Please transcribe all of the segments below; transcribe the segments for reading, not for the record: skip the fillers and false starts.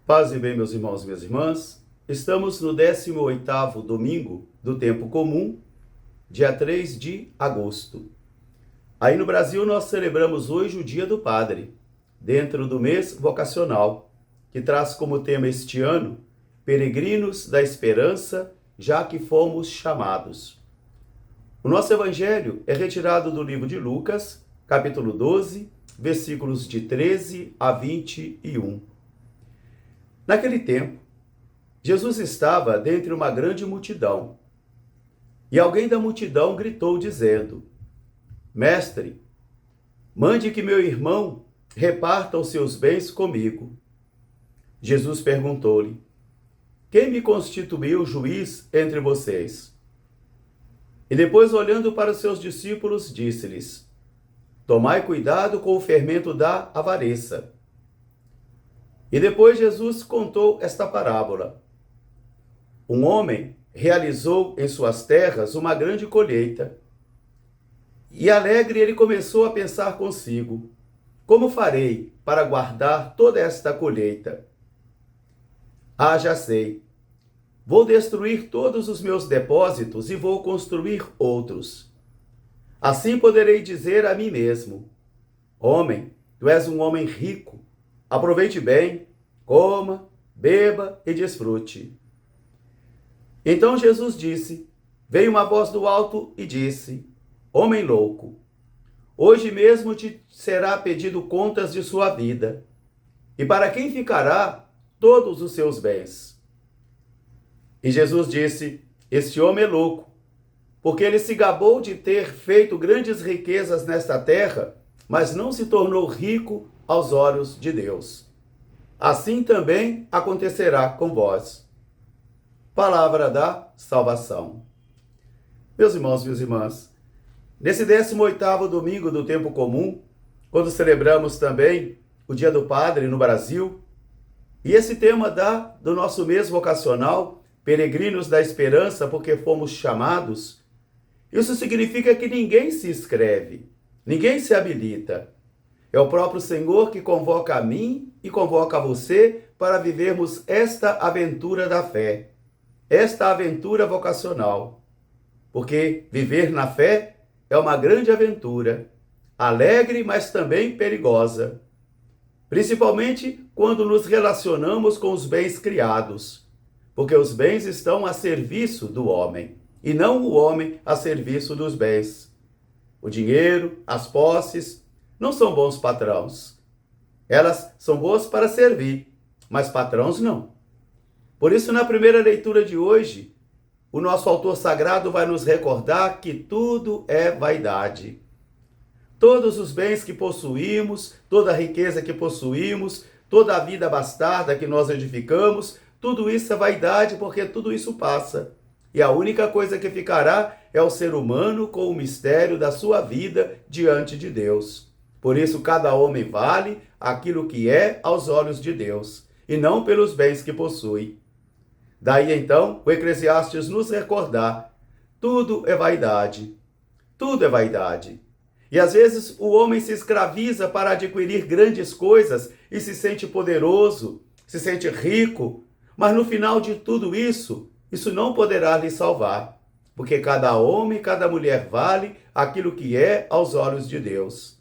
Paz e bem, meus irmãos e minhas irmãs. Estamos no 18º domingo do tempo comum, dia 3 de agosto. Aí no Brasil nós celebramos hoje o Dia do Padre, dentro do mês vocacional, que traz como tema este ano, Peregrinos da Esperança, já que fomos chamados. O nosso evangelho é retirado do livro de Lucas, capítulo 12, versículos de 13 a 21. Naquele tempo, Jesus estava dentre uma grande multidão, e alguém da multidão gritou dizendo: Mestre, mande que meu irmão reparta os seus bens comigo. Jesus perguntou-lhe: Quem me constituiu juiz entre vocês? E depois, olhando para os seus discípulos, disse-lhes: Tomai cuidado com o fermento da avareza. E depois Jesus contou esta parábola. Um homem realizou em suas terras uma grande colheita. E alegre ele começou a pensar consigo: como farei para guardar toda esta colheita? Já sei. Vou destruir todos os meus depósitos e vou construir outros. Assim poderei dizer a mim mesmo: Homem, tu és um homem rico. Aproveite bem, coma, beba e desfrute. Então Jesus disse: Veio uma voz do alto e disse: Homem louco, hoje mesmo te será pedido contas de sua vida. E para quem ficará todos os seus bens? E Jesus disse: Este homem é louco, porque ele se gabou de ter feito grandes riquezas nesta terra, mas não se tornou rico aos olhos de Deus. Assim também acontecerá com vós. Palavra da salvação. Meus irmãos e minhas irmãs, nesse 18º domingo do tempo comum, quando celebramos também o Dia do Padre no Brasil, e esse tema do nosso mês vocacional, Peregrinos da Esperança, porque fomos chamados, isso significa que ninguém se inscreve, ninguém se habilita. É o próprio Senhor que convoca a mim e convoca a você para vivermos esta aventura da fé, esta aventura vocacional. Porque viver na fé é uma grande aventura, alegre, mas também perigosa. Principalmente quando nos relacionamos com os bens criados, porque os bens estão a serviço do homem, e não o homem a serviço dos bens. O dinheiro, as posses, não são bons patrões. Elas são boas para servir, mas patrões não. Por isso, na primeira leitura de hoje, o nosso autor sagrado vai nos recordar que tudo é vaidade. Todos os bens que possuímos, toda a riqueza que possuímos, toda a vida bastarda que nós edificamos, tudo isso é vaidade, porque tudo isso passa. E a única coisa que ficará é o ser humano com o mistério da sua vida diante de Deus. Por isso, cada homem vale aquilo que é aos olhos de Deus, e não pelos bens que possui. Daí, então, o Eclesiastes nos recordar: tudo é vaidade. Tudo é vaidade. E às vezes o homem se escraviza para adquirir grandes coisas e se sente poderoso, se sente rico, mas no final de tudo isso não poderá lhe salvar, porque cada homem, cada mulher vale aquilo que é aos olhos de Deus.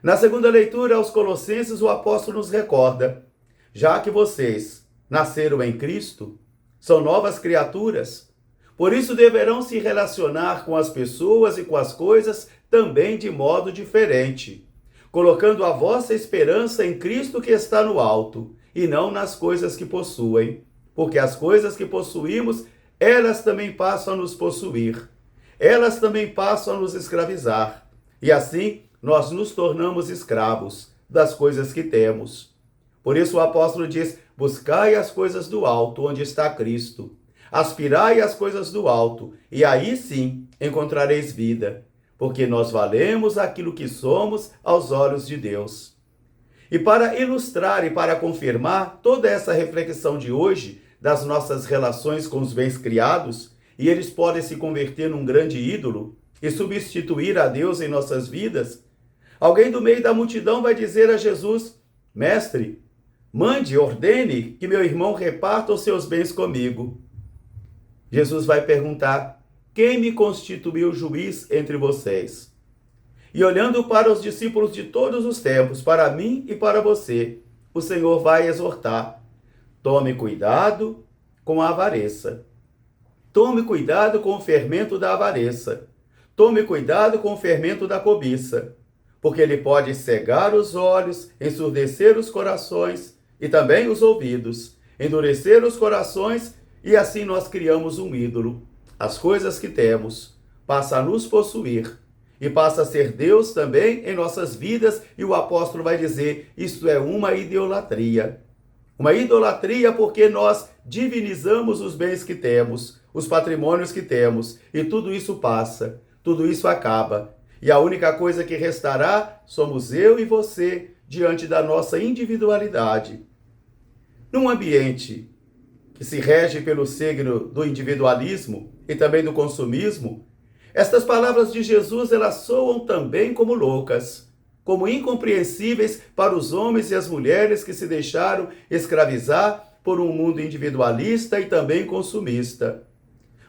Na segunda leitura aos Colossenses, o apóstolo nos recorda: já que vocês nasceram em Cristo, são novas criaturas, por isso deverão se relacionar com as pessoas e com as coisas também de modo diferente, colocando a vossa esperança em Cristo que está no alto, e não nas coisas que possuem, porque as coisas que possuímos, elas também passam a nos possuir, elas também passam a nos escravizar, e assim nós nos tornamos escravos das coisas que temos. Por isso o apóstolo diz: buscai as coisas do alto, onde está Cristo. Aspirai as coisas do alto, e aí sim encontrareis vida, porque nós valemos aquilo que somos aos olhos de Deus. E para ilustrar e para confirmar toda essa reflexão de hoje, das nossas relações com os bens criados, e eles podem se converter num grande ídolo e substituir a Deus em nossas vidas, alguém do meio da multidão vai dizer a Jesus: Mestre, Mande, ordene que meu irmão reparta os seus bens comigo. Jesus vai perguntar: quem me constituiu juiz entre vocês? E olhando para os discípulos de todos os tempos, para mim e para você, o Senhor vai exortar: tome cuidado com a avareza. Tome cuidado com o fermento da avareza. Tome cuidado com o fermento da cobiça, porque ele pode cegar os olhos, ensurdecer os corações e também os ouvidos, endurecer os corações, e assim nós criamos um ídolo. As coisas que temos passa a nos possuir e passa a ser Deus também em nossas vidas, e o apóstolo vai dizer: isto é uma idolatria. Uma idolatria porque nós divinizamos os bens que temos, os patrimônios que temos, e tudo isso passa, tudo isso acaba. E a única coisa que restará somos eu e você diante da nossa individualidade. Num ambiente que se rege pelo signo do individualismo e também do consumismo, estas palavras de Jesus, elas soam também como loucas, como incompreensíveis para os homens e as mulheres que se deixaram escravizar por um mundo individualista e também consumista.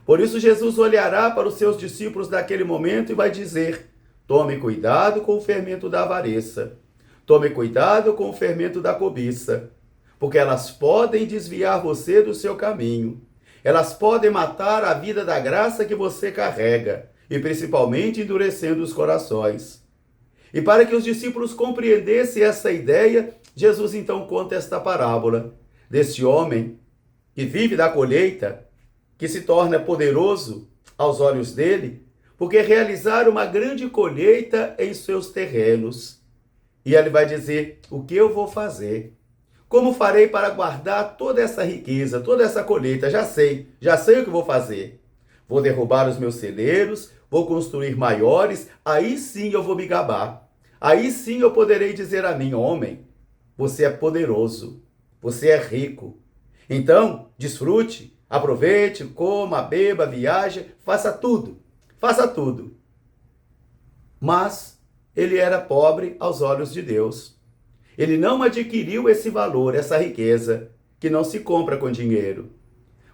Por isso Jesus olhará para os seus discípulos naquele momento e vai dizer: tome cuidado com o fermento da avareza, tome cuidado com o fermento da cobiça, porque elas podem desviar você do seu caminho, elas podem matar a vida da graça que você carrega, e principalmente endurecendo os corações. E para que os discípulos compreendessem essa ideia, Jesus então conta esta parábola deste homem que vive da colheita, que se torna poderoso aos olhos dele, porque realizaram uma grande colheita em seus terrenos. E ele vai dizer: o que eu vou fazer? Como farei para guardar toda essa riqueza, toda essa colheita? Já sei o que vou fazer. Vou derrubar os meus celeiros, vou construir maiores, aí sim eu vou me gabar. Aí sim eu poderei dizer a mim: homem, você é poderoso, você é rico. Então, desfrute, aproveite, coma, beba, viaje, faça tudo. Faça tudo. Mas ele era pobre aos olhos de Deus. Ele não adquiriu esse valor, essa riqueza, que não se compra com dinheiro.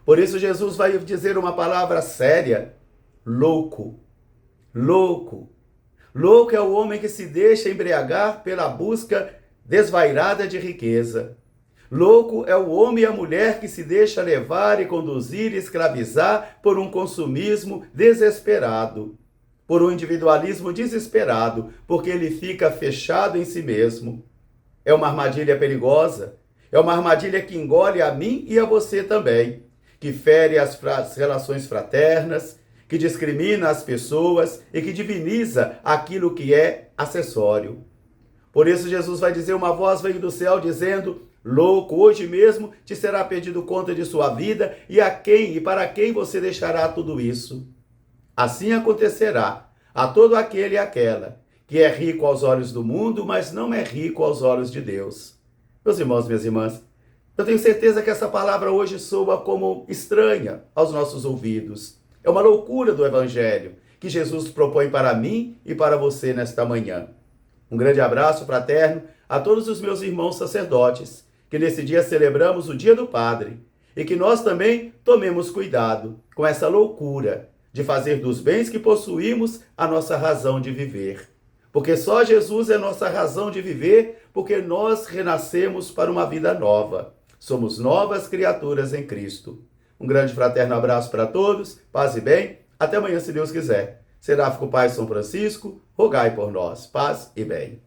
Por isso Jesus vai dizer uma palavra séria: louco. Louco. Louco é o homem que se deixa embriagar pela busca desvairada de riqueza. Louco é o homem e a mulher que se deixa levar e conduzir e escravizar por um consumismo desesperado, por um individualismo desesperado, porque ele fica fechado em si mesmo. É uma armadilha perigosa, é uma armadilha que engole a mim e a você também, que fere as relações fraternas, que discrimina as pessoas e que diviniza aquilo que é acessório. Por isso Jesus vai dizer: uma voz veio do céu dizendo: louco, hoje mesmo te será pedido conta de sua vida, e a quem e para quem você deixará tudo isso? Assim acontecerá a todo aquele e aquela que é rico aos olhos do mundo, mas não é rico aos olhos de Deus. Meus irmãos, minhas irmãs, eu tenho certeza que essa palavra hoje soa como estranha aos nossos ouvidos. É uma loucura do Evangelho que Jesus propõe para mim e para você nesta manhã. Um grande abraço fraterno a todos os meus irmãos sacerdotes, que nesse dia celebramos o Dia do Padre, e que nós também tomemos cuidado com essa loucura de fazer dos bens que possuímos a nossa razão de viver. Porque só Jesus é nossa razão de viver, porque nós renascemos para uma vida nova. Somos novas criaturas em Cristo. Um grande fraterno abraço para todos, paz e bem. Até amanhã, se Deus quiser. Seráfico Pai São Francisco, rogai por nós. Paz e bem.